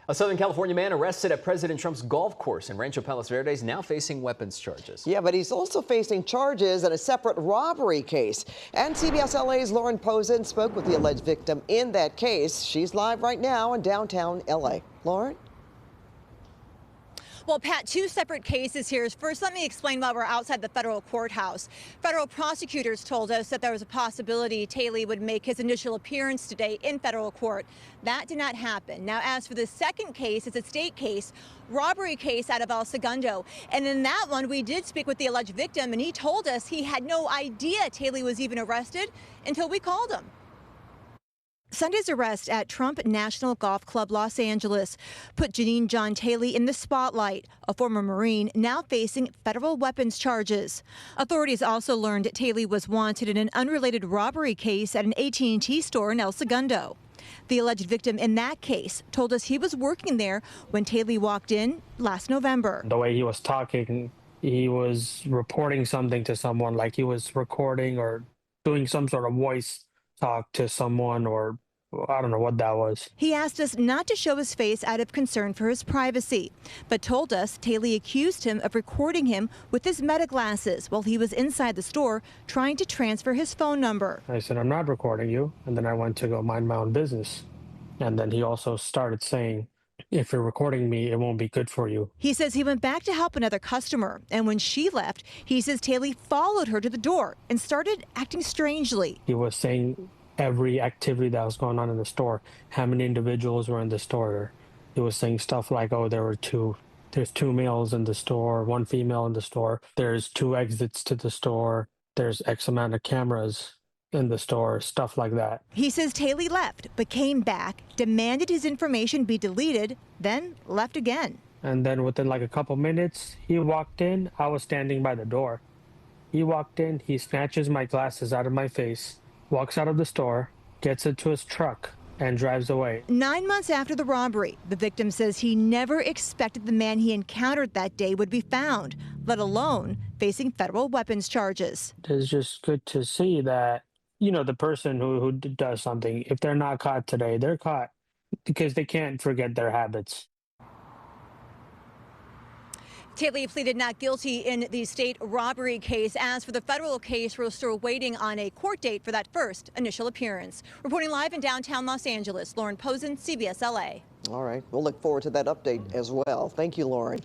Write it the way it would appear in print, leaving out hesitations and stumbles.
A Southern California man arrested at President Trump's golf course in Rancho Palos Verdes now facing weapons charges. Yeah, but he's also facing charges in a separate robbery case. And CBS LA's Lauren Pozen spoke with the alleged victim in that case. She's live right now in downtown LA. Lauren? Well, Pat, two separate cases here. First, let me explain why we're outside the federal courthouse. Federal prosecutors told us that there was a possibility Taylor would make his initial appearance today in federal court. That did not happen. Now, as for the second case, it's a state case, robbery case out of El Segundo. And in that one, we did speak with the alleged victim, and he told us he had no idea Taylor was even arrested until we called him. Sunday's arrest at Trump National Golf Club Los Angeles put Janine John Taylor in the spotlight, a former Marine now facing federal weapons charges. Authorities also learned Taylor was wanted in an unrelated robbery case at an AT&T store in El Segundo. The alleged victim in that case told us he was working there when Taylor walked in last November. The way he was talking, he was reporting something to someone, like he was recording or doing some sort of voice talk to someone, or I don't know what that was. He asked us not to show his face out of concern for his privacy, but told us Taylor accused him of recording him with his meta glasses while he was inside the store trying to transfer his phone number. I said, I'm not recording you. And then I went to go mind my own business. And then he also started saying, if you're recording me, it won't be good for you. He says he went back to help another customer, and when she left, he says Taylor followed her to the door and started acting strangely. He was saying every activity that was going on in the store, how many individuals were in the store. He was saying stuff like, oh, there's two males in the store, one female in the store, there's two exits to the store, there's X amount of cameras in the store, stuff like that. He says Taylor left, but came back, demanded his information be deleted, then left again. And then within like a couple minutes, he walked in. I was standing by the door. He walked in, he snatches my glasses out of my face, walks out of the store, gets into his truck, and drives away. 9 months after the robbery, the victim says he never expected the man he encountered that day would be found, let alone facing federal weapons charges. It's just good to see that, you know, the person who does something, if they're not caught today, they're caught because they can't forget their habits. Taylor pleaded not guilty in the state robbery case. As for the federal case, we're still waiting on a court date for that first initial appearance. Reporting live in downtown Los Angeles, Lauren Pozen, CBS LA. All right. We'll look forward to that update as well. Thank you, Lauren.